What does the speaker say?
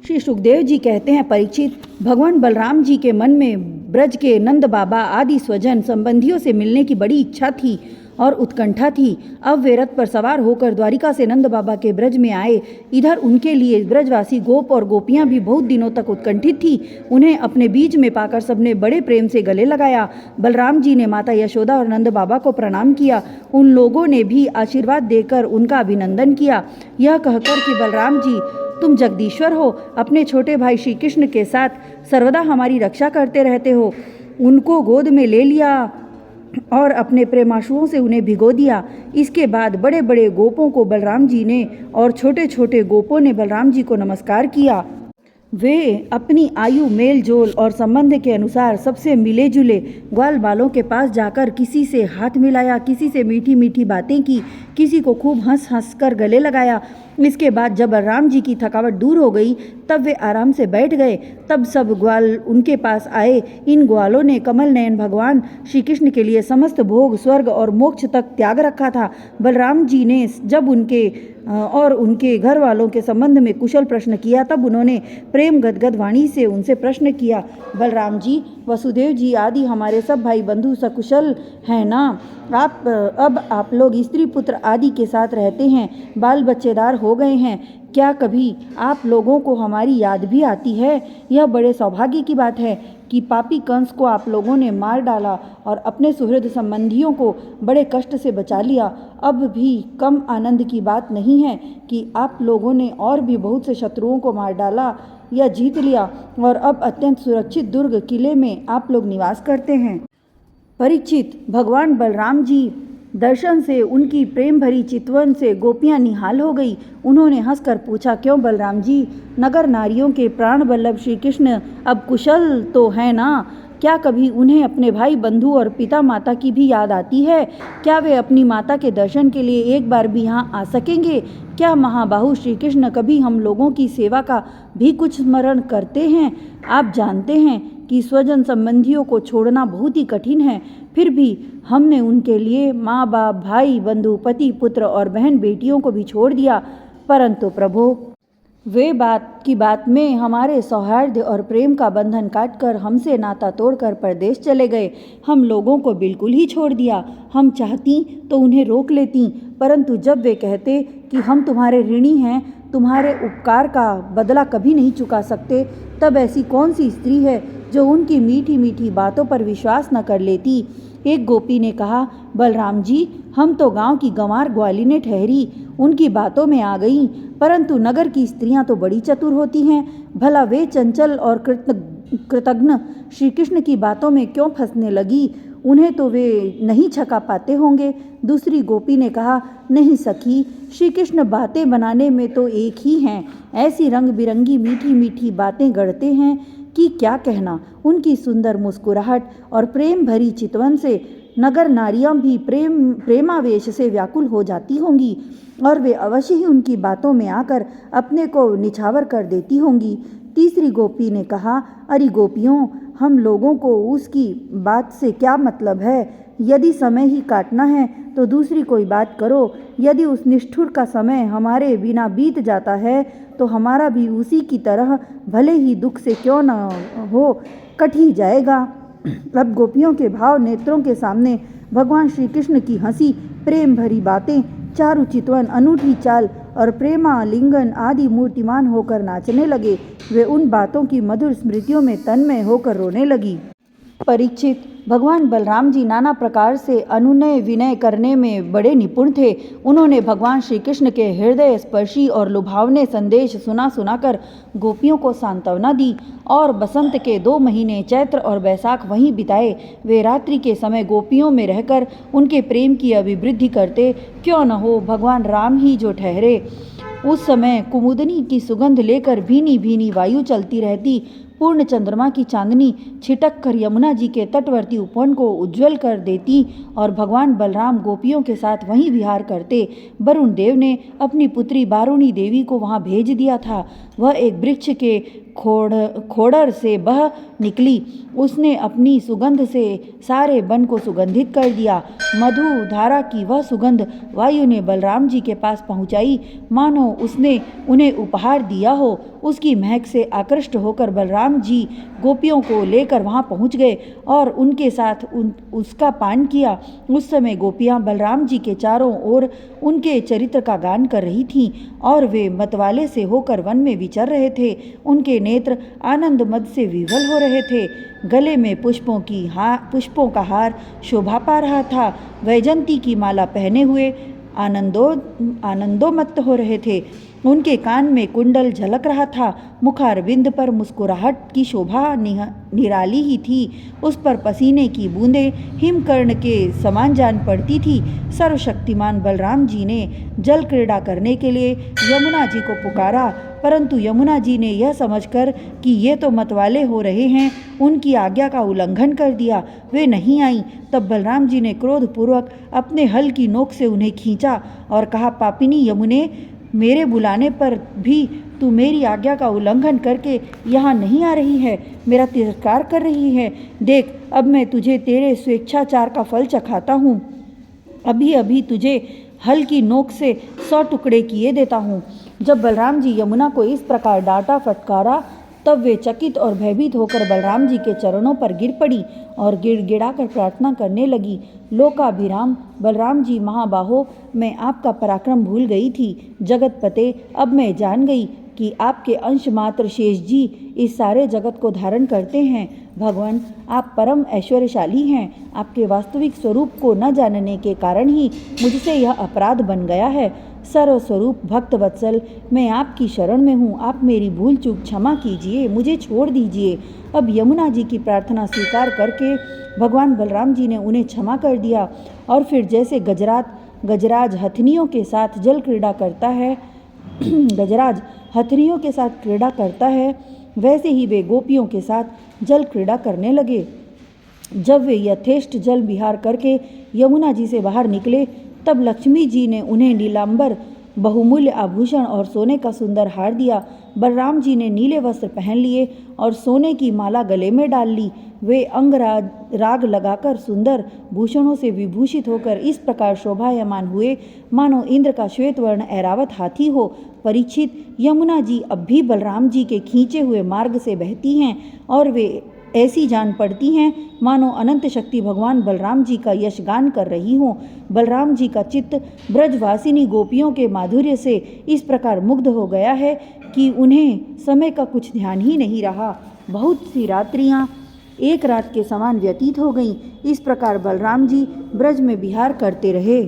श्री सुखदेव जी कहते हैं, परीक्षित, भगवान बलराम जी के मन में ब्रज के नंद बाबा आदि स्वजन संबंधियों से मिलने की बड़ी इच्छा थी और उत्कंठा थी। अब वे रथ पर सवार होकर द्वारिका से नंद बाबा के ब्रज में आए। इधर उनके लिए ब्रजवासी गोप और गोपियां भी बहुत दिनों तक उत्कंठित थी। उन्हें अपने बीच में पाकर सबने बड़े प्रेम से गले लगाया। बलराम जी ने माता यशोदा और नंद बाबा को प्रणाम किया। उन लोगों ने भी आशीर्वाद देकर उनका अभिनंदन किया, यह कहकर कि बलराम जी, तुम जगदीश्वर हो, अपने छोटे भाई श्री कृष्ण के साथ सर्वदा हमारी रक्षा करते रहते हो। उनको गोद में ले लिया और अपने प्रेमाशुओं से उन्हें भिगो दिया। इसके बाद बड़े बड़े गोपों को बलराम जी ने और छोटे छोटे गोपों ने बलराम जी को नमस्कार किया। वे अपनी आयु, मेल जोल और संबंध के अनुसार सबसे मिले जुले ग्वाल बालों के पास जाकर किसी से हाथ मिलाया, किसी से मीठी मीठी बातें की, किसी को खूब हंस हंस कर गले लगाया। इसके बाद जब बलराम जी की थकावट दूर हो गई तब वे आराम से बैठ गए। तब सब ग्वाल उनके पास आए। इन ग्वालों ने कमल नयन भगवान श्री कृष्ण के लिए समस्त भोग, स्वर्ग और मोक्ष तक त्याग रखा था। बलराम जी ने जब उनके और उनके घर वालों के संबंध में कुशल प्रश्न किया तब उन्होंने प्रेम गदगद वाणी से उनसे प्रश्न किया, बलराम जी, वसुदेव जी आदि हमारे सब भाई बंधु सकुशल हैं ना? अब आप लोग स्त्री पुत्र आदि के साथ रहते हैं, बाल बच्चेदार हो गए हैं। क्या कभी आप लोगों को हमारी याद भी आती है? यह बड़े सौभाग्य की बात है कि पापी कंस को आप लोगों ने मार डाला और अपने सुहृद संबंधियों को बड़े कष्ट से बचा लिया। अब भी कम आनंद की बात नहीं है कि आप लोगों ने और भी बहुत से शत्रुओं को मार डाला या जीत लिया और अब अत्यंत सुरक्षित दुर्ग किले में आप लोग निवास करते हैं। परीक्षित, भगवान बलराम जी दर्शन से उनकी प्रेम भरी चितवन से गोपियां निहाल हो गई। उन्होंने हंसकर पूछा, क्यों बलराम जी, नगर नारियों के प्राण वल्लभ श्री कृष्ण अब कुशल तो हैं ना? क्या कभी उन्हें अपने भाई बंधु और पिता माता की भी याद आती है? क्या वे अपनी माता के दर्शन के लिए एक बार भी यहाँ आ सकेंगे? क्या महाबाहु श्री कृष्ण कभी हम लोगों की सेवा का भी कुछ स्मरण करते हैं? आप जानते हैं कि स्वजन संबंधियों को छोड़ना बहुत ही कठिन है, फिर भी हमने उनके लिए माँ बाप, भाई बंधु, पति पुत्र और बहन बेटियों को भी छोड़ दिया। परंतु प्रभु, वे बात में हमारे सौहार्द और प्रेम का बंधन काटकर हमसे नाता तोड़कर परदेश चले गए। हम लोगों को बिल्कुल ही छोड़ दिया। हम चाहती तो उन्हें रोक लेती, परंतु जब वे कहते कि हम तुम्हारे ऋणी हैं, तुम्हारे उपकार का बदला कभी नहीं चुका सकते, तब ऐसी कौन सी स्त्री है जो उनकी मीठी मीठी बातों पर विश्वास न कर लेती। एक गोपी ने कहा, बलराम जी, हम तो गांव की गंवार ग्वालिनें ठहरी उनकी बातों में आ गई, परंतु नगर की स्त्रियां तो बड़ी चतुर होती हैं। भला वे चंचल और कृतघ्न श्री कृष्ण की बातों में क्यों फंसने लगी? उन्हें तो वे नहीं छका पाते होंगे। दूसरी गोपी ने कहा, नहीं सखी, श्री कृष्ण बातें बनाने में तो एक ही हैं। ऐसी रंग बिरंगी मीठी मीठी बातें गढ़ते हैं कि क्या कहना। उनकी सुंदर मुस्कुराहट और प्रेम भरी चितवन से नगर नारियां भी प्रेमावेश से व्याकुल हो जाती होंगी और वे अवश्य ही उनकी बातों में आकर अपने को निछावर कर देती होंगी। तीसरी गोपी ने कहा, अरे गोपियों, हम लोगों को उसकी बात से क्या मतलब है? यदि समय ही काटना है तो दूसरी कोई बात करो। यदि उस निष्ठुर का समय हमारे बिना बीत जाता है तो हमारा भी उसी की तरह भले ही दुख से क्यों न हो कट ही जाएगा। अब गोपियों के भाव नेत्रों के सामने भगवान श्री कृष्ण की हंसी, प्रेम भरी बातें, चारु चितवन, अनूठी चाल और प्रेमालिंगन आदि मूर्तिमान होकर नाचने लगे। वे उन बातों की मधुर स्मृतियों में तन्मय होकर रोने लगी। परीक्षित, भगवान बलराम जी नाना प्रकार से अनुनय विनय करने में बड़े निपुण थे। उन्होंने भगवान श्री कृष्ण के हृदय स्पर्शी और लुभावने संदेश सुनाकर गोपियों को सांत्वना दी और बसंत के 2 महीने चैत्र और बैसाख वहीं बिताए। वे रात्रि के समय गोपियों में रहकर उनके प्रेम की अभिवृद्धि करते। क्यों न हो भगवान राम ही जो ठहरे। उस समय कुमुदनी की सुगंध लेकर भीनी भीनी वायु चलती रहती। पूर्ण चंद्रमा की चांदनी छिटक कर यमुना जी के तटवर्ती उपवन को उज्जवल कर देती और भगवान बलराम गोपियों के साथ वहीं विहार करते। वरुण देव ने अपनी पुत्री बारुणी देवी को वहां भेज दिया था। वह एक वृक्ष के खोड़र से बह निकली उसने अपनी सुगंध से सारे वन को सुगंधित कर दिया। मधु धारा की वह सुगंध वायु ने बलराम जी के पास पहुंचाई, मानो उसने उन्हें उपहार दिया हो। उसकी महक से आकृष्ट होकर बलराम जी गोपियों को लेकर वहां पहुंच गए और उनके साथ उसका पान किया। उस समय गोपियां बलराम जी के चारों ओर उनके चरित्र का गान कर रही थीं और वे मतवाले से होकर वन में विचर रहे थे। उनके नेत्र आनंद मद से विह्वल हो रहे थे। गले में पुष्पों का हार शोभा पा रहा था। वैजंती की माला पहने हुए आनंदोमत्त हो रहे थे। उनके कान में कुंडल झलक रहा था। मुखारविंद पर मुस्कुराहट की शोभा निराली ही थी। उस पर पसीने की बूंदें हिमकर्ण के समान जान पड़ती थी। सर्वशक्तिमान बलराम जी ने जल क्रीड़ा करने के लिए यमुना जी को पुकारा, परंतु यमुना जी ने यह समझकर कि ये तो मतवाले हो रहे हैं, उनकी आज्ञा का उल्लंघन कर दिया। वे नहीं आईं। तब बलराम जी ने क्रोधपूर्वक अपने हल की नोक से उन्हें खींचा और कहा, पापिनी यमुने, मेरे बुलाने पर भी तू मेरी आज्ञा का उल्लंघन करके यहाँ नहीं आ रही है, मेरा तिरस्कार कर रही है। देख, अब मैं तुझे तेरे स्वेच्छाचार का फल चखाता हूँ। अभी अभी तुझे हल की नोक से 100 टुकड़े किए देता हूँ। जब बलराम जी यमुना को इस प्रकार डांटा फटकारा, तब वे चकित और भयभीत होकर बलराम जी के चरणों पर गिर पड़ी और गिड़गिड़ाकर प्रार्थना करने लगी। लोकाभिराम बलराम जी महाबाहो, मैं आपका पराक्रम भूल गई थी। जगतपते, अब मैं जान गई कि आपके अंश मात्र शेष जी इस सारे जगत को धारण करते हैं। भगवान, आप परम ऐश्वर्यशाली हैं। आपके वास्तविक स्वरूप को न जानने के कारण ही मुझसे यह अपराध बन गया है। सर्वस्वरूप भक्त वत्सल, मैं आपकी शरण में हूँ। आप मेरी भूल चूक क्षमा कीजिए, मुझे छोड़ दीजिए। अब यमुना जी की प्रार्थना स्वीकार करके भगवान बलराम जी ने उन्हें क्षमा कर दिया और फिर जैसे गजराज हथनियों के साथ जल क्रीड़ा करता है गजराज हथनियों के साथ क्रीड़ा करता है, वैसे ही वे गोपियों के साथ जल क्रीड़ा करने लगे। जब वे यथेष्ट जल विहार करके यमुना जी से बाहर निकले, तब लक्ष्मी जी ने उन्हें नीलांबर बहुमूल्य आभूषण और सोने का सुंदर हार दिया। बलराम जी ने नीले वस्त्र पहन लिए और सोने की माला गले में डाल ली। वे राग लगाकर सुंदर भूषणों से विभूषित होकर इस प्रकार शोभायमान हुए, मानो इंद्र का श्वेत वर्ण ऐरावत हाथी हो। परीक्षित, यमुना जी अब भी बलराम जी के खींचे हुए मार्ग से बहती हैं और वे ऐसी जान पड़ती हैं मानो अनंत शक्ति भगवान बलराम जी का यशगान कर रही हों। बलराम जी का चित्त ब्रजवासिनी गोपियों के माधुर्य से इस प्रकार मुग्ध हो गया है कि उन्हें समय का कुछ ध्यान ही नहीं रहा। बहुत सी रात्रियां एक रात के समान व्यतीत हो गईं। इस प्रकार बलराम जी ब्रज में विहार करते रहे।